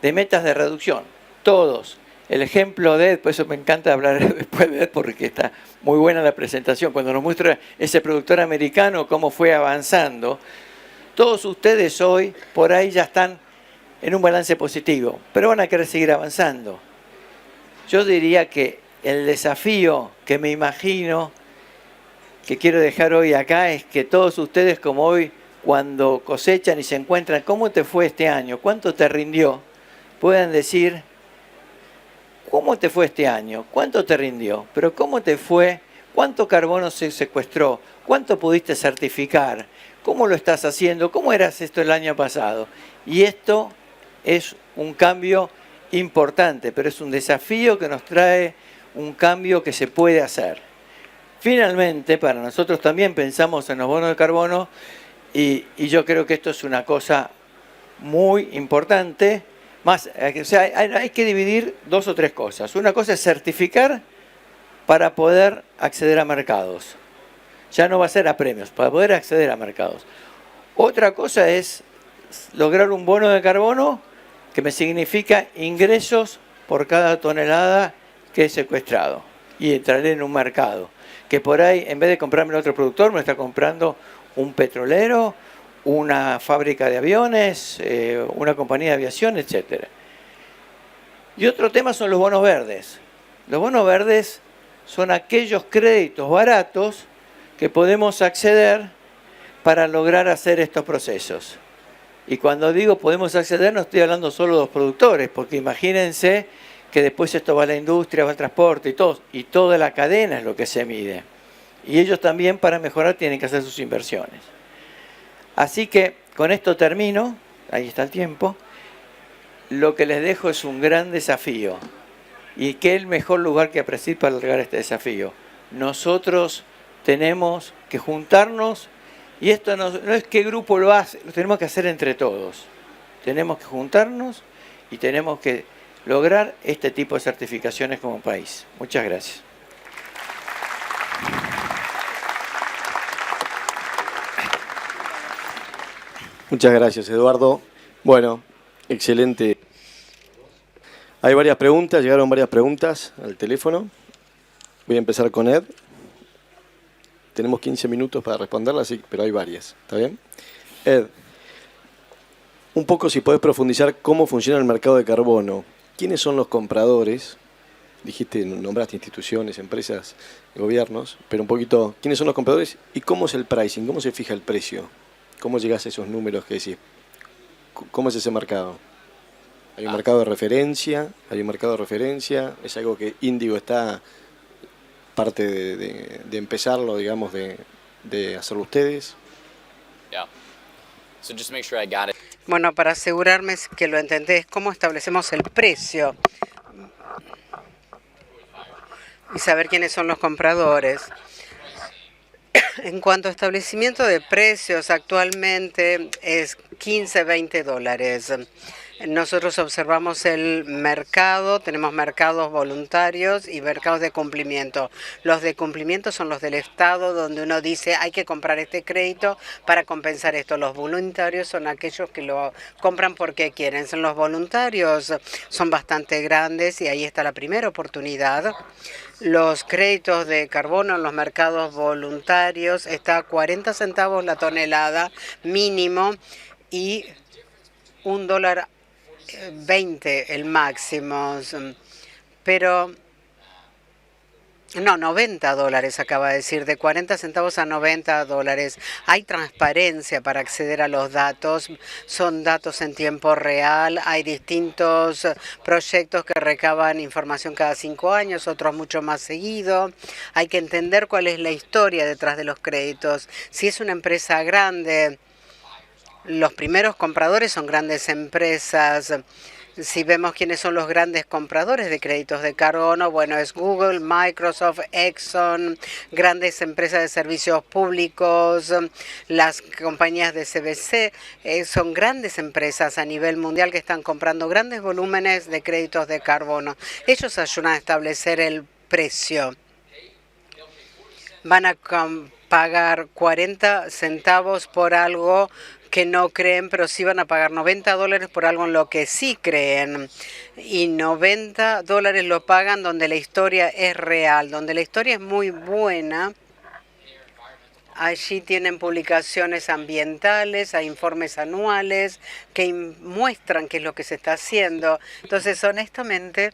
de metas de reducción. Todos, El ejemplo de Ed, por eso me encanta hablar después de Ed, porque está muy buena la presentación, cuando nos muestra ese productor americano cómo fue avanzando. Todos ustedes hoy por ahí ya están en un balance positivo, pero van a querer seguir avanzando. Yo diría que el desafío que me imagino que quiero dejar hoy acá es que todos ustedes, como hoy, cuando cosechan y se encuentran, ¿cómo te fue este año? ¿Cuánto te rindió? Puedan decir, ¿cómo te fue este año? ¿Cuánto te rindió? Pero ¿cómo te fue? ¿Cuánto carbono se secuestró? ¿Cuánto pudiste certificar? ¿Cómo lo estás haciendo? ¿Cómo eras esto el año pasado? Y esto es un cambio importante, pero es un desafío que nos trae un cambio que se puede hacer. Finalmente, para nosotros también pensamos en los bonos de carbono y yo creo que esto es una cosa muy importante. Más, o sea, hay que dividir dos o tres cosas. Una cosa es certificar para poder acceder a mercados. Ya no va a ser a premios, para poder acceder a mercados. Otra cosa es lograr un bono de carbono que me significa ingresos por cada tonelada que he secuestrado y entraré en un mercado. Que por ahí, en vez de comprarme otro productor, me está comprando un petrolero, una fábrica de aviones, una compañía de aviación, etc. Y otro tema son los bonos verdes. Los bonos verdes son aquellos créditos baratos que podemos acceder para lograr hacer estos procesos. Y cuando digo podemos acceder, no estoy hablando solo de los productores, porque imagínense que después esto va a la industria, va al transporte y toda la cadena es lo que se mide. Y ellos también para mejorar tienen que hacer sus inversiones. Así que con esto termino, ahí está el tiempo. Lo que les dejo es un gran desafío. ¿Y qué es el mejor lugar que apreciar para lograr este desafío? Nosotros tenemos que juntarnos, y esto no es qué grupo lo hace, lo tenemos que hacer entre todos. Tenemos que juntarnos y tenemos que lograr este tipo de certificaciones como país. Muchas gracias.
Muchas gracias, Eduardo. Bueno, excelente. Hay varias preguntas, llegaron varias preguntas al teléfono. Voy a empezar con Ed. Tenemos 15 minutos para responderlas, sí, pero hay varias. ¿Está bien? Ed, un poco si podés profundizar cómo funciona el mercado de carbono. ¿Quiénes son los compradores? Dijiste, nombraste instituciones, empresas, gobiernos, pero un poquito, ¿quiénes son los compradores y cómo es el pricing? ¿Cómo se fija el precio? ¿Cómo llegás a esos números que decís? ¿Cómo es ese mercado? ¿Hay un mercado de referencia? ¿Hay un mercado de referencia? ¿Es algo que Índigo está parte de empezarlo, digamos, de hacerlo ustedes?
Yeah. So just to make sure I got it.
Bueno, para asegurarme que lo entendés, ¿cómo establecemos el precio? Y saber quiénes son los compradores. En cuanto a establecimiento de precios, actualmente es $15-20. Nosotros observamos el mercado, tenemos mercados voluntarios y mercados de cumplimiento. Los de cumplimiento son los del Estado, donde uno dice hay que comprar este crédito para compensar esto. Los voluntarios son aquellos que lo compran porque quieren. Los voluntarios son bastante grandes y ahí está la primera oportunidad. Los créditos de carbono en los mercados voluntarios está a 40 centavos la tonelada mínimo y $1.20 el máximo, pero no, $90 acaba de decir, de 40 centavos a $90. Hay transparencia para acceder a los datos, son datos en tiempo real, hay distintos proyectos que recaban información cada 5 años, otros mucho más seguido. Hay que entender cuál es la historia detrás de los créditos. Si es una empresa grande, los primeros compradores son grandes empresas. Si vemos quiénes son los grandes compradores de créditos de carbono, bueno, es Google, Microsoft, Exxon, grandes empresas de servicios públicos, las compañías de CBC, son grandes empresas a nivel mundial que están comprando grandes volúmenes de créditos de carbono. Ellos ayudan a establecer el precio. Van a pagar 40 centavos por algo que no creen, pero sí van a pagar $90 por algo en lo que sí creen. Y $90 lo pagan donde la historia es real, donde la historia es muy buena. Allí tienen publicaciones ambientales, hay informes anuales que muestran qué es lo que se está haciendo. Entonces, honestamente,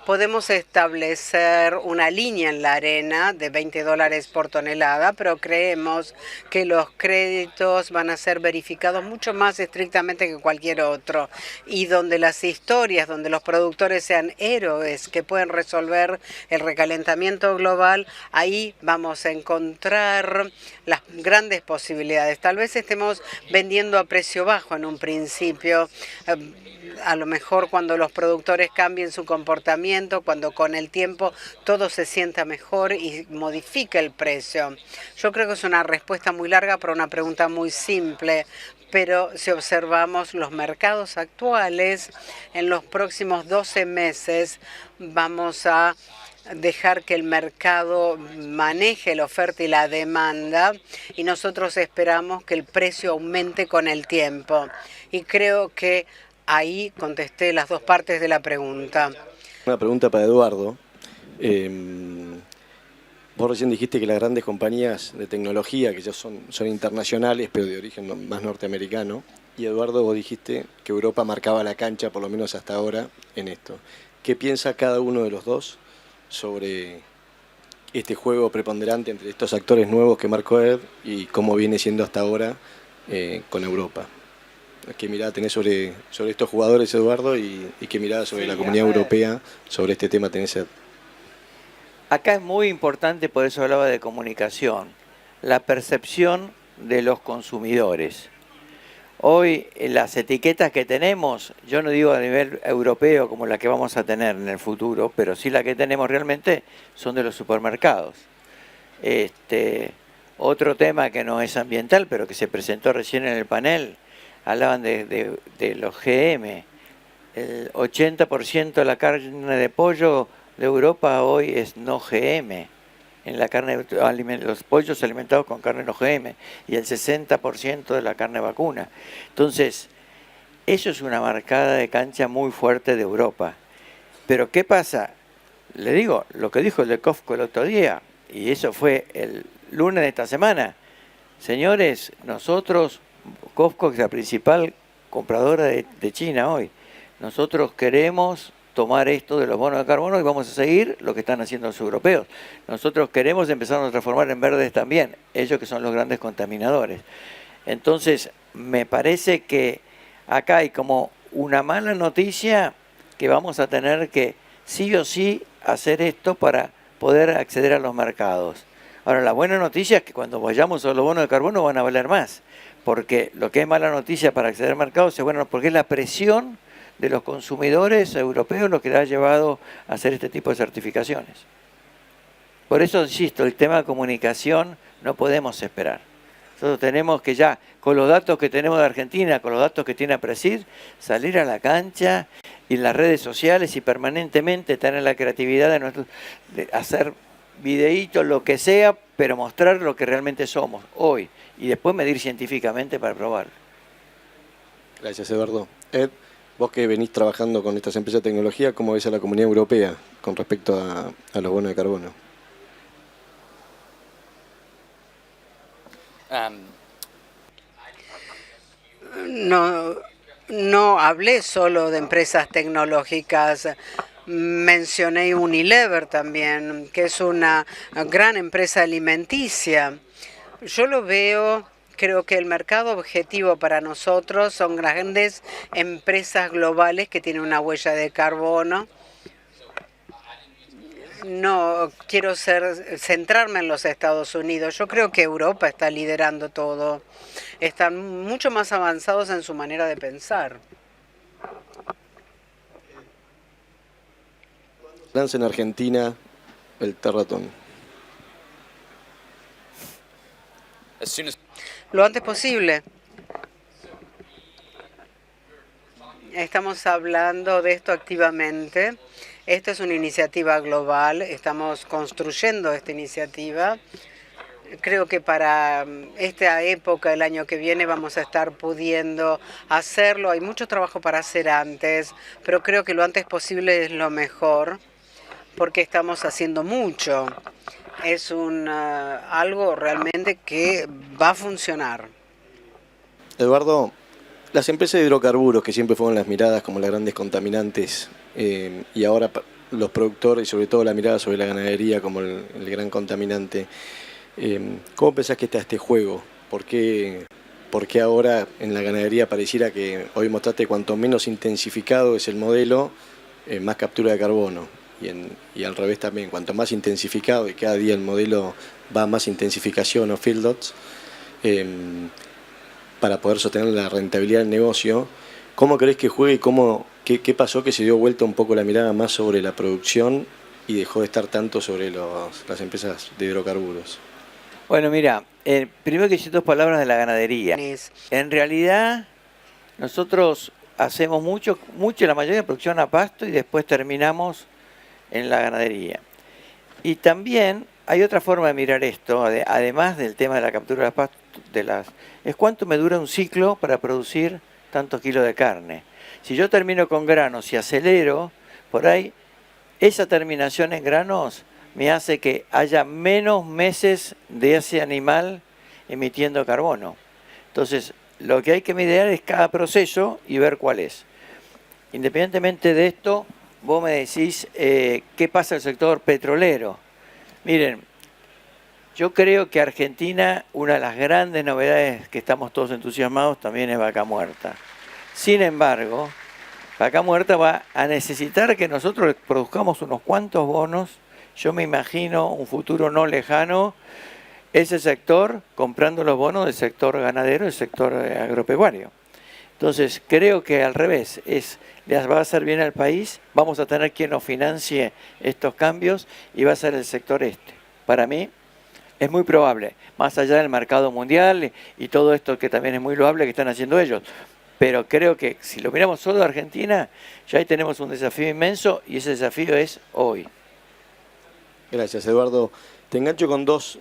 podemos establecer una línea en la arena de $20 por tonelada, pero creemos que los créditos van a ser verificados mucho más estrictamente que cualquier otro, y donde las historias, donde los productores sean héroes que pueden resolver el recalentamiento global, ahí vamos a encontrar las grandes posibilidades. Tal vez estemos vendiendo a precio bajo en un principio, a lo mejor cuando los productores cambien su comportamiento, cuando con el tiempo todo se sienta mejor y modifica el precio. Yo creo que es una respuesta muy larga para una pregunta muy simple, pero si observamos los mercados actuales, en los próximos 12 meses vamos a dejar que el mercado maneje la oferta y la demanda, y nosotros esperamos que el precio aumente con el tiempo. Y creo que ahí contesté las dos partes de la pregunta.
Una pregunta para Eduardo. Vos recién dijiste que las grandes compañías de tecnología, que ya son internacionales, pero de origen más norteamericano, y Eduardo, vos dijiste que Europa marcaba la cancha, por lo menos hasta ahora, en esto. ¿Qué piensa cada uno de los dos sobre este juego preponderante entre estos actores nuevos que marcó Ed y cómo viene siendo hasta ahora con Europa? ¿Qué mirada tenés sobre estos jugadores, Eduardo, y qué mirada sobre la comunidad europea sobre este tema tenés, Ed?
Acá es muy importante, por eso hablaba de comunicación, la percepción de los consumidores. Hoy las etiquetas que tenemos, yo no digo a nivel europeo como la que vamos a tener en el futuro, pero sí la que tenemos realmente son de los supermercados. Otro tema que no es ambiental, pero que se presentó recién en el panel, hablaban de los GM. El 80% de la carne de pollo de Europa hoy es no GM. En la carne, los pollos alimentados con carne no GM, y el 60% de la carne vacuna. Entonces, eso es una marcada de cancha muy fuerte de Europa. Pero ¿qué pasa? Le digo, lo que dijo el de Costco el otro día, y eso fue el lunes de esta semana. Señores, nosotros, Costco es la principal compradora de China hoy, nosotros queremos tomar esto de los bonos de carbono y vamos a seguir lo que están haciendo los europeos. Nosotros queremos empezar a transformar en verdes también, ellos que son los grandes contaminadores. Entonces, me parece que acá hay como una mala noticia que vamos a tener que sí o sí hacer esto para poder acceder a los mercados. Ahora, la buena noticia es que cuando vayamos a los bonos de carbono van a valer más, porque lo que es mala noticia para acceder al mercado es bueno, porque es la presión de los consumidores europeos lo que le ha llevado a hacer este tipo de certificaciones. Por eso, insisto, el tema de comunicación no podemos esperar. Nosotros tenemos que ya, con los datos que tenemos de Argentina, con los datos que tiene APRESID, salir a la cancha y en las redes sociales y permanentemente tener la creatividad de hacer videitos, lo que sea, pero mostrar lo que realmente somos hoy y después medir científicamente para probar.
Gracias, Eduardo. Ed, vos que venís trabajando con estas empresas de tecnología, ¿cómo ves a la comunidad europea con respecto a los bonos de carbono?
No hablé solo de empresas tecnológicas, mencioné Unilever también, que es una gran empresa alimenticia. Yo lo veo, creo que el mercado objetivo para nosotros son grandes empresas globales que tienen una huella de carbono. No quiero centrarme en los Estados Unidos. Yo creo que Europa está liderando todo. Están mucho más avanzados en su manera de pensar.
Lanza en Argentina el Terratón.
Lo antes posible. Estamos hablando de esto activamente. Esto es una iniciativa global. Estamos construyendo esta iniciativa. Creo que para esta época, el año que viene, vamos a estar pudiendo hacerlo. Hay mucho trabajo para hacer antes, pero creo que lo antes posible es lo mejor, porque estamos haciendo mucho. Es algo realmente que va a funcionar.
Eduardo, las empresas de hidrocarburos, que siempre fueron las miradas como las grandes contaminantes, y ahora los productores y sobre todo la mirada sobre la ganadería como el gran contaminante, ¿cómo pensás que está este juego? ¿Por qué ahora en la ganadería pareciera que hoy mostraste cuanto menos intensificado es el modelo, más captura de carbono? Y al revés también, cuanto más intensificado y cada día el modelo va a más intensificación o field lots, para poder sostener la rentabilidad del negocio, ¿cómo crees que juegue y qué pasó que se dio vuelta un poco la mirada más sobre la producción y dejó de estar tanto sobre las empresas de hidrocarburos?
Bueno, mira, primero que hice 2 palabras de la ganadería. En realidad, nosotros hacemos mucho, la mayoría de producción a pasto y después terminamos en la ganadería. Y también hay otra forma de mirar esto, además del tema de la captura de pasto, es cuánto me dura un ciclo para producir tantos kilos de carne. Si yo termino con granos y acelero, por ahí esa terminación en granos me hace que haya menos meses de ese animal emitiendo carbono. Entonces, lo que hay que medir es cada proceso y ver cuál es. Independientemente de esto, vos me decís qué pasa en el sector petrolero. Miren, yo creo que Argentina, una de las grandes novedades que estamos todos entusiasmados también es Vaca Muerta. Sin embargo, Vaca Muerta va a necesitar que nosotros produzcamos unos cuantos bonos. Yo me imagino un futuro no lejano, ese sector comprando los bonos del sector ganadero, del sector agropecuario. Entonces, creo que al revés, les va a hacer bien al país, vamos a tener quien nos financie estos cambios y va a ser el sector este. Para mí, es muy probable, más allá del mercado mundial y todo esto que también es muy loable que están haciendo ellos. Pero creo que si lo miramos solo de Argentina, ya ahí tenemos un desafío inmenso y ese desafío es hoy.
Gracias, Eduardo. Te engancho con dos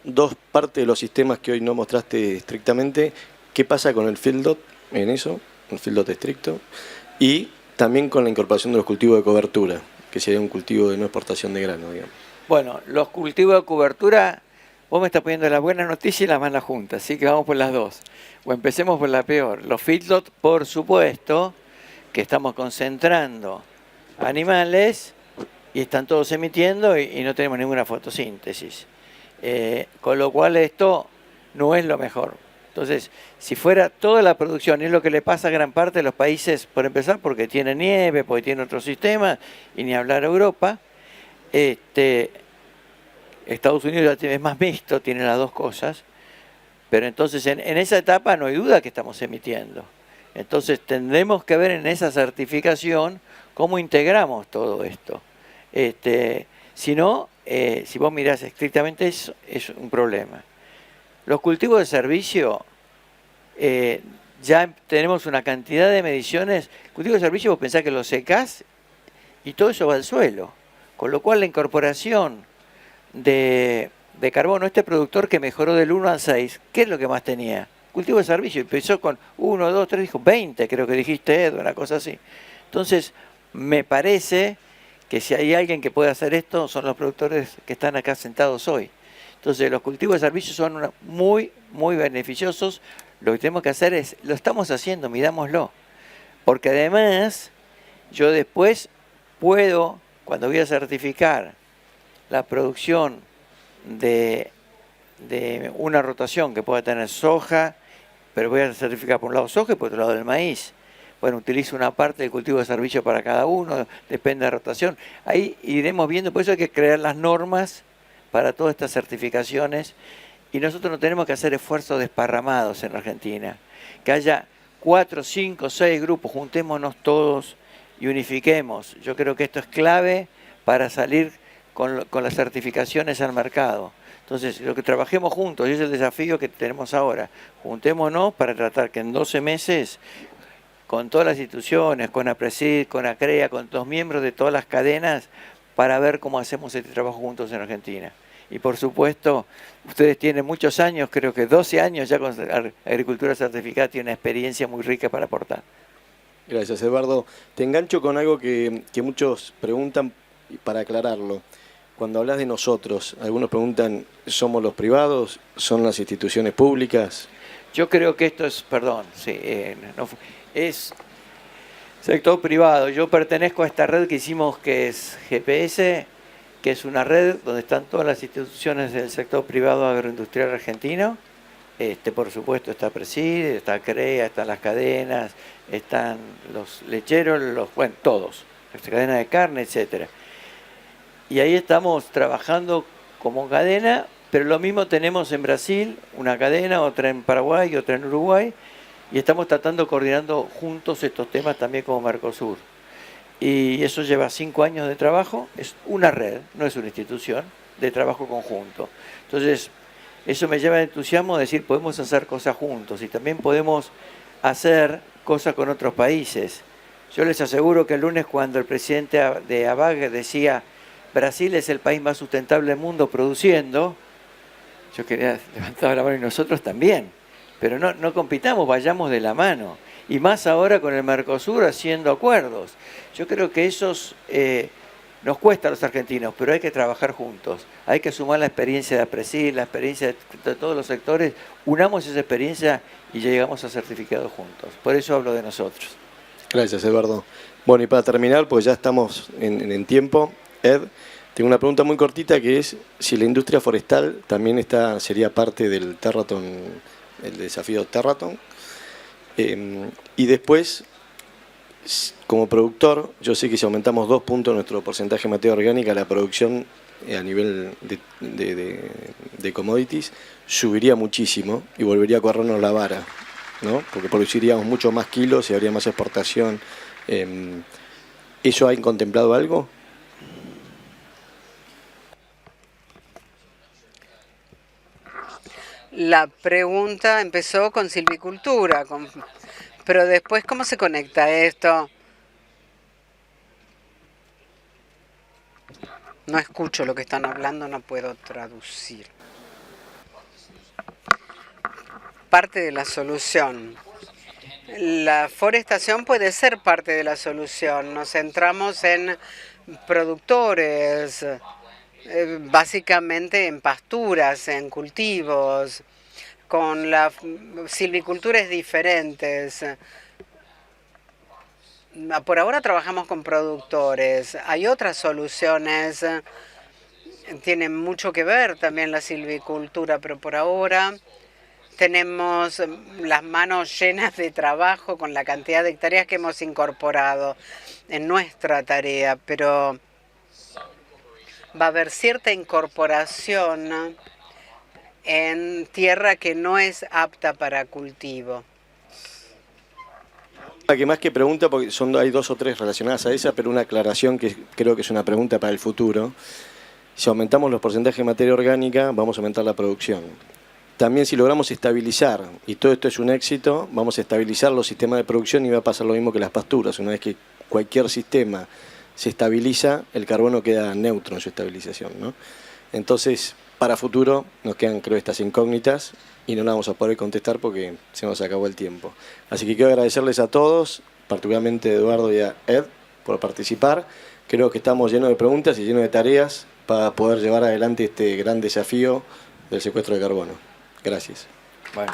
partes de los sistemas que hoy no mostraste estrictamente. ¿Qué pasa con el field dot en eso, un field dot estricto? Y también con la incorporación de los cultivos de cobertura, que sería un cultivo de no exportación de grano, digamos.
Bueno, los cultivos de cobertura, vos me estás poniendo la buena noticia y la mala junta, así que vamos por las dos. O empecemos por la peor. Los feedlot, por supuesto, que estamos concentrando animales y están todos emitiendo y no tenemos ninguna fotosíntesis. Con lo cual esto no es lo mejor. Entonces, si fuera toda la producción, es lo que le pasa a gran parte de los países, por empezar, porque tiene nieve, porque tiene otro sistema, y ni hablar a Europa. Estados Unidos ya es más mixto, tiene las dos cosas, pero entonces en esa etapa no hay duda que estamos emitiendo. Entonces tendremos que ver en esa certificación cómo integramos todo esto. Si no, si vos mirás estrictamente eso, es un problema. Los cultivos de servicio, ya tenemos una cantidad de mediciones. Cultivos de servicio, vos pensás que lo secás y todo eso va al suelo. Con lo cual la incorporación de carbono, este productor que mejoró del 1 al 6, ¿qué es lo que más tenía? Cultivo de servicio, empezó con 1, 2, 3, dijo 20, creo que dijiste, Edu, una cosa así. Entonces, me parece que si hay alguien que puede hacer esto, son los productores que están acá sentados hoy. Entonces, los cultivos de servicio son muy, muy beneficiosos. Lo que tenemos que hacer es, lo estamos haciendo, midámoslo. Porque además, yo después puedo, cuando voy a certificar la producción de una rotación que pueda tener soja, pero voy a certificar por un lado soja y por otro lado el maíz. Bueno, utilizo una parte del cultivo de servicio para cada uno, depende de la rotación. Ahí iremos viendo, por eso hay que crear las normas para todas estas certificaciones y nosotros no tenemos que hacer esfuerzos desparramados en Argentina. Que haya 4, 5, 6 grupos, juntémonos todos y unifiquemos. Yo creo que esto es clave para salir con las certificaciones al mercado. Entonces, lo que trabajemos juntos, y es el desafío que tenemos ahora, juntémonos para tratar que en 12 meses, con todas las instituciones, con APRESID, con ACREA, con los miembros de todas las cadenas, para ver cómo hacemos este trabajo juntos en Argentina. y por supuesto, ustedes tienen muchos años, creo que 12 años ya con agricultura certificada, tienen una experiencia muy rica para aportar.
Gracias, Eduardo. Te engancho con algo que muchos preguntan para aclararlo. Cuando hablas de nosotros, algunos preguntan, ¿somos los privados? ¿Son las instituciones públicas?
Yo creo que esto es, perdón, sí, es sector privado. Yo pertenezco a esta red que hicimos, que es GPS, que es una red donde están todas las instituciones del sector privado agroindustrial argentino. Por supuesto está Preside, está CREA, están las cadenas, están los lecheros, bueno, todos, las cadenas de carne, etcétera. Y ahí estamos trabajando como cadena, pero lo mismo tenemos en Brasil, una cadena, otra en Paraguay, otra en Uruguay, y estamos coordinando juntos estos temas también como Mercosur. Y eso lleva 5 años de trabajo, es una red, no es una institución, de trabajo conjunto. Entonces, eso me lleva al entusiasmo de decir, podemos hacer cosas juntos y también podemos hacer cosas con otros países. Yo les aseguro que el lunes, cuando el presidente de ABAG decía Brasil es el país más sustentable del mundo produciendo, yo quería levantar la mano y nosotros también, pero no compitamos, vayamos de la mano. Y más ahora con el Mercosur haciendo acuerdos. Yo creo que esos nos cuesta a los argentinos, pero hay que trabajar juntos. Hay que sumar la experiencia de APRESID, la experiencia de todos los sectores, unamos esa experiencia y llegamos a certificados juntos. Por eso hablo de nosotros.
Gracias, Eduardo. Bueno, y para terminar, pues ya estamos en tiempo, Ed, tengo una pregunta muy cortita que es si la industria forestal también sería parte del Terraton, el desafío Terraton. Y después, como productor, yo sé que si aumentamos 2 puntos nuestro porcentaje de materia orgánica, la producción a nivel de commodities subiría muchísimo y volvería a corrernos la vara, ¿no? Porque produciríamos mucho más kilos y habría más exportación. ¿Eso ha contemplado algo?
La pregunta empezó con silvicultura, pero después, ¿cómo se conecta esto? No escucho lo que están hablando, no puedo traducir. Parte de la solución. La forestación puede ser parte de la solución. Nos centramos en productores, básicamente en pasturas, en cultivos. Con la silvicultura es diferente. Por ahora trabajamos con productores. Hay otras soluciones. Tienen mucho que ver también la silvicultura, pero por ahora tenemos las manos llenas de trabajo con la cantidad de hectáreas que hemos incorporado en nuestra tarea, pero va a haber cierta incorporación en tierra que no es apta para cultivo.
Que más que pregunta, porque hay 2 o 3 relacionadas a esa, pero una aclaración que creo que es una pregunta para el futuro. Si aumentamos los porcentajes de materia orgánica, vamos a aumentar la producción. También si logramos estabilizar, y todo esto es un éxito, vamos a estabilizar los sistemas de producción y va a pasar lo mismo que las pasturas. Una vez que cualquier sistema se estabiliza, el carbono queda neutro en su estabilización, ¿no? Entonces, para futuro nos quedan, creo, estas incógnitas y no las vamos a poder contestar porque se nos acabó el tiempo. Así que quiero agradecerles a todos, particularmente a Eduardo y a Ed, por participar. Creo que estamos llenos de preguntas y llenos de tareas para poder llevar adelante este gran desafío del secuestro de carbono. Gracias.
Bueno.